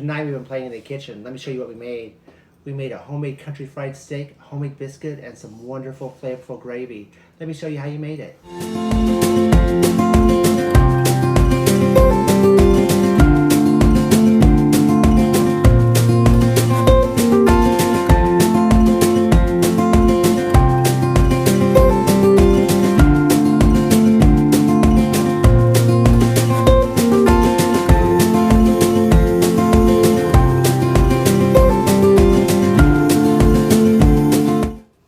Tonight we've been playing in the kitchen. Let me show you what we made. We made a homemade country fried steak, homemade biscuit, and some wonderful flavorful gravy. Let me show you how you made it.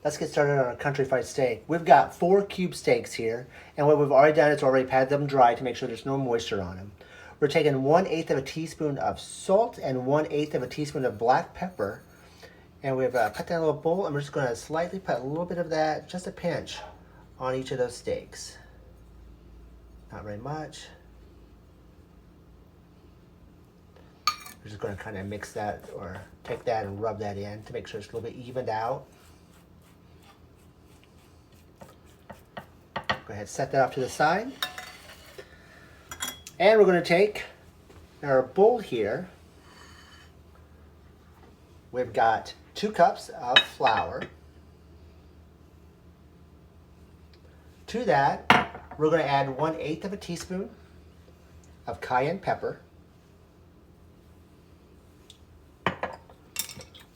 Let's get started on our country fried steak. We've got 4 cube steaks here, and what we've already done is already patted them dry to make sure there's no moisture on them. We're taking 1/8 of a teaspoon of salt and 1/8 of a teaspoon of black pepper, and we've put that in a little bowl, and we're just going to slightly put a little bit of that, just a pinch, on each of those steaks. Not very much. We're just going to kind of mix that, or take that and rub that in to make sure it's a little bit evened out. Go ahead, set that off to the side. And we're going to take our bowl here. We've got 2 cups of flour. To that, we're going to add 1/8 of a teaspoon of cayenne pepper,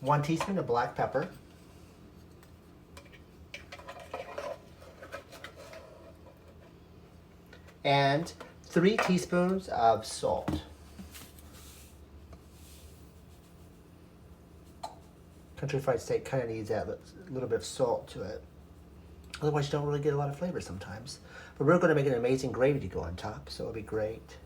1 teaspoon of black pepper, and 3 teaspoons of salt. Country fried steak kind of needs that little bit of salt to it. Otherwise, you don't really get a lot of flavor sometimes. But we're going to make an amazing gravy to go on top, so it'll be great.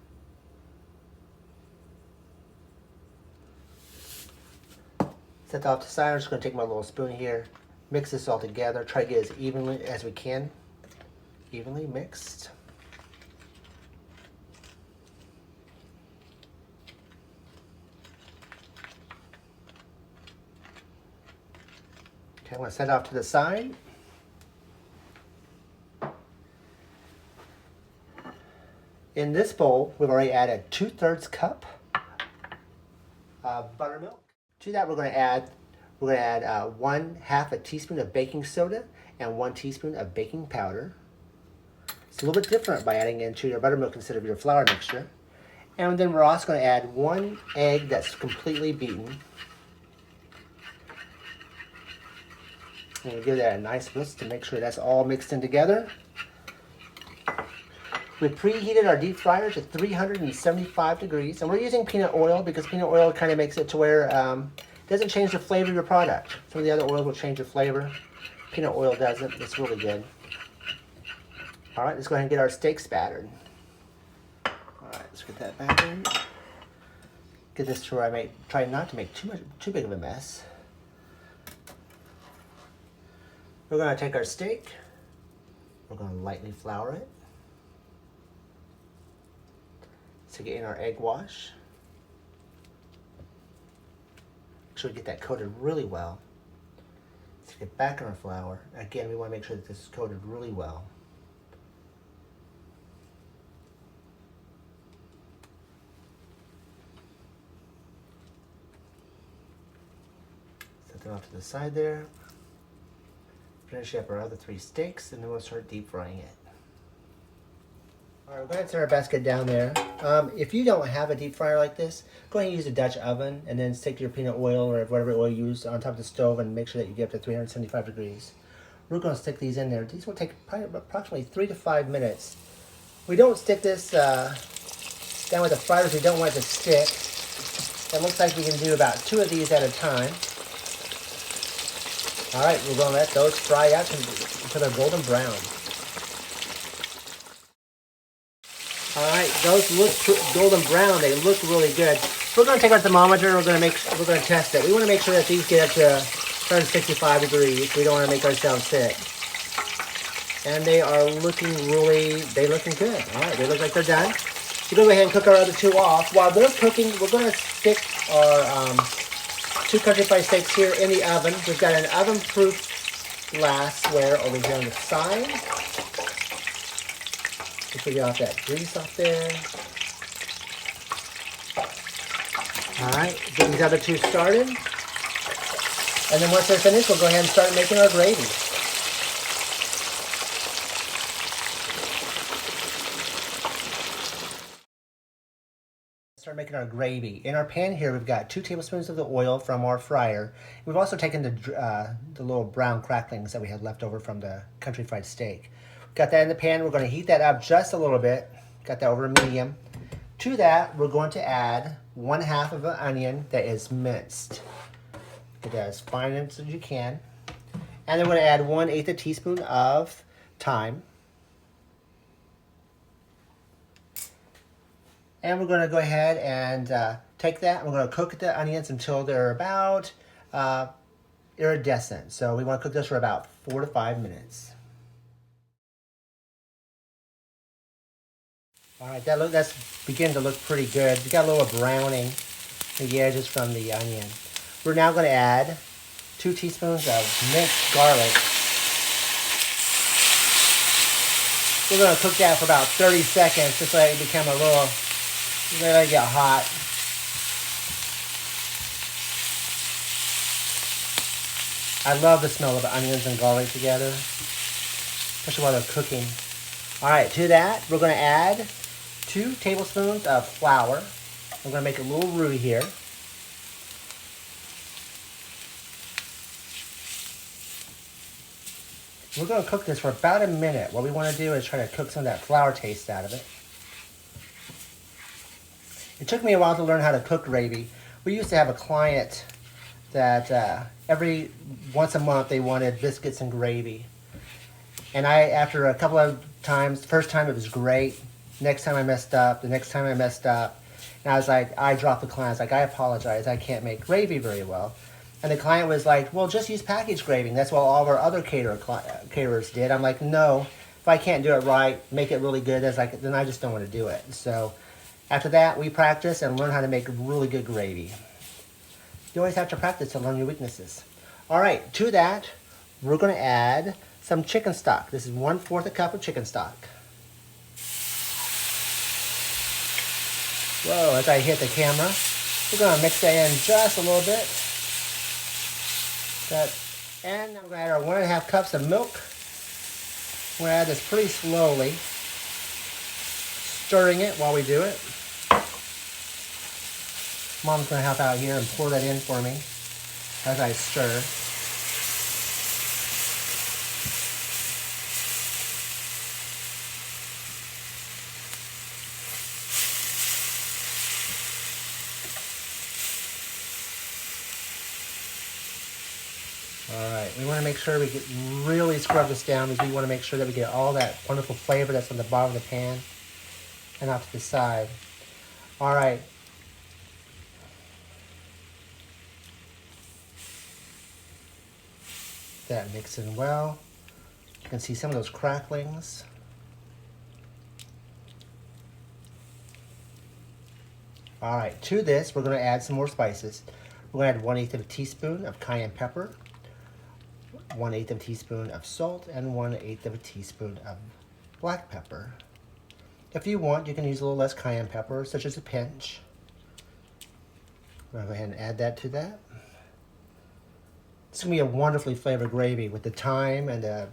Set that off to the side. I'm just going to take my little spoon here, mix this all together, try to get as evenly as we can, evenly mixed. Okay, I'm going to set it off to the side. In this bowl, we've already added 2/3 cup of buttermilk. To that, we're going to add 1/2 a teaspoon of baking soda and 1 teaspoon of baking powder. It's a little bit different by adding into your buttermilk instead of your flour mixture. And then we're also going to add 1 egg that's completely beaten. And we'll give that a nice whisk to make sure that's all mixed in together. We preheated our deep fryer to 375 degrees, and we're using peanut oil because peanut oil kind of makes it to where it doesn't change the flavor of your product. Some of the other oils will change the flavor. Peanut oil doesn't. It's really good. All right, let's go ahead and get our steak spattered. All right, let's get that back in. Get this to where I try not to make too big of a mess. We're going to take our steak. We're going to lightly flour it. Stick it in our egg wash. Make sure we get that coated really well. Stick it back in our flour. Again, we want to make sure that this is coated really well. Set that off to the side there. Finish up our other 3 steaks, and then we'll start deep frying it. All right, we're going to set our basket down there. If you don't have a deep fryer like this, go ahead and use a Dutch oven, and then stick your peanut oil or whatever oil you use on top of the stove, and make sure that you get up to 375 degrees. We're going to stick these in there. These will take probably approximately 3 to 5 minutes. We don't stick this down with the fryer if we don't want it to stick. It looks like we can do about 2 of these at a time. All right, we're going to let those fry out until they're golden brown. All right, those look golden brown. They look really good. We're going to take our thermometer and we're going to test it. We want to make sure that these get up to 365 degrees. We don't want to make ourselves sick. And they are looking good. All right, they look like they're done. So we're going to go ahead and cook our other 2 off. While they're cooking, we're going to stick our 2 country fried steaks here in the oven. We've got an oven-proof glassware over here on the side. Just to get off that grease off there. All right, get these other two started. And then once they're finished, we'll go ahead and start making our gravy. Start making our gravy. In our pan here, we've got 2 tablespoons of the oil from our fryer. We've also taken the little brown cracklings that we had left over from the country fried steak. Got that in the pan. We're going to heat that up just a little bit. Got that over medium. To that, we're going to add 1/2 of an onion that is minced. Get that as fine as you can. And then we're going to add 1/8 teaspoon of thyme. And we're going to go ahead and take that, and we're going to cook the onions until they're about iridescent. So we want to cook this for about 4 to 5 minutes. All right, that's beginning to look pretty good. We got a little browning in the edges from the onion. We're now going to add 2 teaspoons of minced garlic. We're going to cook that for about 30 seconds, just let it become a little, let it get hot. I love the smell of the onions and garlic together, especially while they're cooking. All right, to that, we're going to add 2 tablespoons of flour. I'm going to make a little roux here. We're going to cook this for about a minute. What we want to do is try to cook some of that flour taste out of it. It took me a while to learn how to cook gravy. We used to have a client that every once a month they wanted biscuits and gravy. And after a couple of times, the first time it was great. Next time I messed up. The next time I messed up. And I was like, I dropped the client. I was like, I apologize. I can't make gravy very well. And the client was like, well, just use packaged gravy. That's what all of our other caterers did. I'm like, no, if I can't do it right, make it really good, then I just don't want to do it. So after that, we practice and learn how to make really good gravy. You always have to practice to learn your weaknesses. All right, to that, we're going to add some chicken stock. This is 1/4 a cup of chicken stock. Whoa, as I hit the camera, we're going to mix that in just a little bit. And I'm going to add our 1.5 cups of milk. I'm going to add this pretty slowly, stirring it while we do it. Mom's going to help out here and pour that in for me as I stir. All right, we want to make sure we really scrub this down because we want to make sure that we get all that wonderful flavor that's on the bottom of the pan and off to the side. All right. That mix in well. You can see some of those cracklings. All right, to this, we're going to add some more spices. We're going to add 1/8 teaspoon of cayenne pepper, 1/8 teaspoon of salt, and 1/8 teaspoon of black pepper. If you want, you can use a little less cayenne pepper, such as a pinch. I'm going to go ahead and add that to that. It's going to be a wonderfully flavored gravy with the thyme and the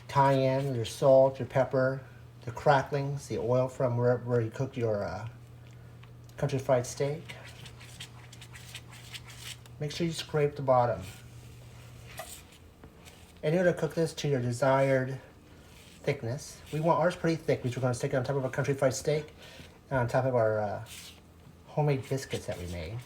cayenne, your salt, your pepper, the cracklings, the oil from where you cooked your country fried steak. Make sure you scrape the bottom. And you're going to cook this to your desired thickness. We want ours pretty thick because we're going to stick it on top of our country fried steak and on top of our homemade biscuits that we made.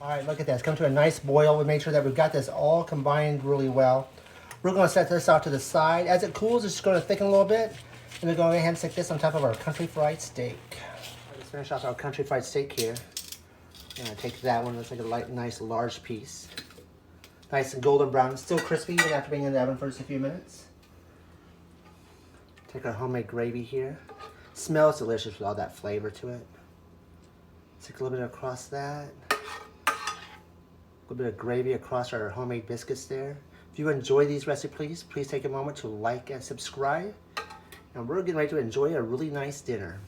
All right, look at that. It's come to a nice boil. We make sure that we've got this all combined really well. We're going to set this off to the side. As it cools, it's going to thicken a little bit. And we're going to go ahead and stick this on top of our country fried steak. Let's finish off our country fried steak here. I'm going to take that one. Looks like a nice large piece. Nice and golden brown. Still crispy even after being in the oven for just a few minutes. Take our homemade gravy here. Smells delicious with all that flavor to it. Stick a little bit across that. A little bit of gravy across our homemade biscuits there. If you enjoy these recipes, please take a moment to like and subscribe. And we're getting ready to enjoy a really nice dinner.